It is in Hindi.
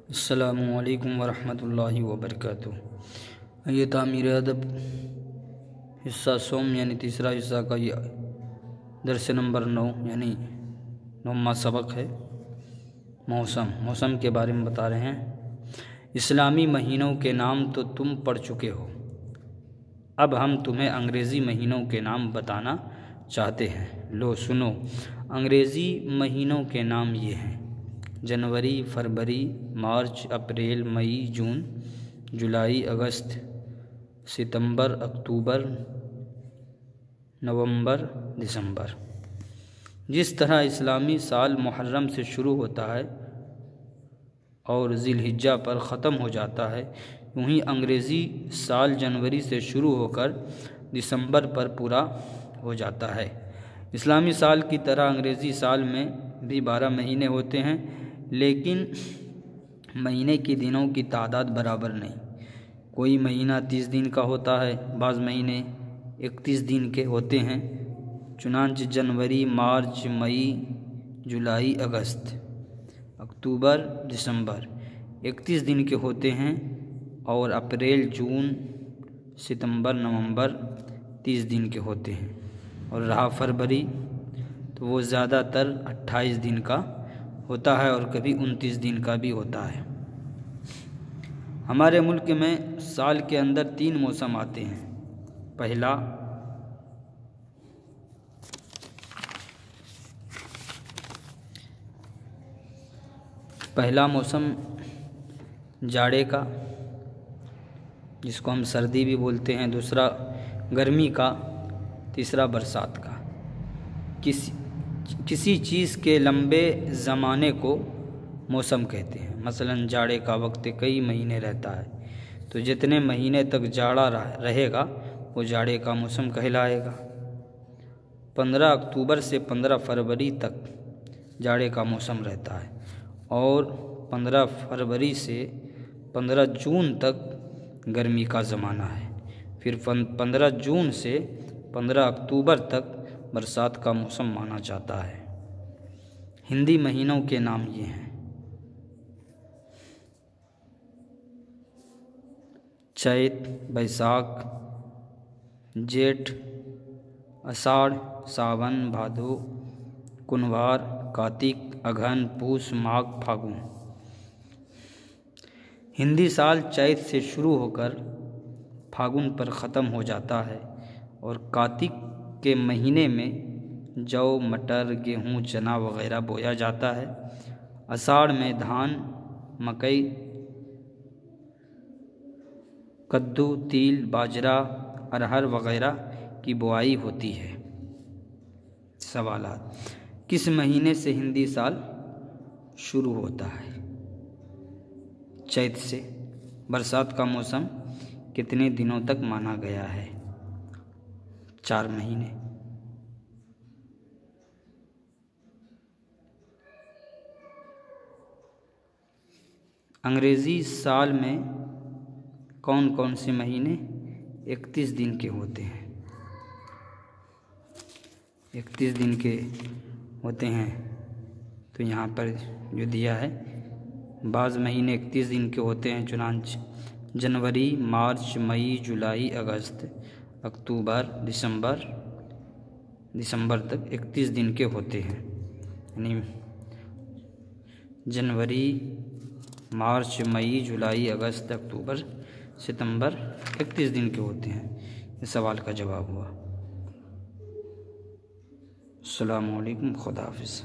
अस्सलामुअलैकुम वरहमतुल्लाहि वबरकातुहू। ये तामीर अदब हिस्सा सोम यानी तीसरा हिस्सा का ये दर्स नंबर 9 यानी 9वां सबक है। मौसम के बारे में बता रहे हैं। इस्लामी महीनों के नाम तो तुम पढ़ चुके हो, अब हम तुम्हें अंग्रेज़ी महीनों के नाम बताना चाहते हैं। लो सुनो। अंग्रेज़ी महीनों के नाम ये हैं: जनवरी, फरवरी, मार्च, अप्रैल, मई, जून, जुलाई, अगस्त, सितंबर, अक्टूबर, नवंबर, दिसंबर। जिस तरह इस्लामी साल मुहर्रम से शुरू होता है और ज़िलहिज्जा पर ख़त्म हो जाता है, यूँ ही अंग्रेज़ी साल जनवरी से शुरू होकर दिसंबर पर पूरा हो जाता है। इस्लामी साल की तरह अंग्रेज़ी साल में भी 12 महीने होते हैं, लेकिन महीने के दिनों की तादाद बराबर नहीं। कोई महीना 30 दिन का होता है, बाज़ महीने 31 दिन के होते हैं। चुनांचे जनवरी, मार्च, मई, जुलाई, अगस्त, अक्टूबर, दिसंबर 31 दिन के होते हैं और अप्रैल, जून, सितंबर, नवंबर 30 दिन के होते हैं। और रहा फरवरी, तो वो ज़्यादातर 28 दिन का होता है और कभी 29 दिन का भी होता है। हमारे मुल्क में साल के अंदर 3 मौसम आते हैं। पहला मौसम जाड़े का, जिसको हम सर्दी भी बोलते हैं, दूसरा गर्मी का, तीसरा बरसात का। किसी चीज़ के लंबे ज़माने को मौसम कहते हैं। मसलन जाड़े का वक्त कई महीने रहता है, तो जितने महीने तक जाड़ा रहेगा वो जाड़े का मौसम कहलाएगा। 15 अक्टूबर से 15 फरवरी तक जाड़े का मौसम रहता है और 15 फरवरी से 15 जून तक गर्मी का ज़माना है। फिर 15 जून से 15 अक्टूबर तक बरसात का मौसम माना जाता है। हिंदी महीनों के नाम ये हैं: चैत, बैसाख, जेठ, आषाढ़, सावन, भादो, कुनवार, कार्तिक, अगहन, पूस, माघ, फागुन। हिंदी साल चैत से शुरू होकर फागुन पर ख़त्म हो जाता है और कार्तिक के महीने में जौ, मटर, गेहूँ, चना वगैरह बोया जाता है। आषाढ़ में धान, मकई, कद्दू, तिल, बाजरा, अरहर वगैरह की बुआई होती है। सवालात: किस महीने से हिंदी साल शुरू होता है? चैत से। बरसात का मौसम कितने दिनों तक माना गया है? 4 महीने। अंग्रेज़ी साल में कौन कौन से महीने 31 दिन के होते हैं? 31 दिन के होते हैं, तो यहाँ पर जो दिया है, बाज़ महीने 31 दिन के होते हैं। चुनांच जनवरी, मार्च, मई, जुलाई, अगस्त, अक्टूबर, दिसंबर तक 31 दिन के होते हैं। यानी जनवरी, मार्च, मई, जुलाई, अगस्त, अक्टूबर, सितंबर 31 दिन के होते हैं। इस सवाल का जवाब हुआ। अस्सलामु अलैकुम, खुदा हाफ़िज़।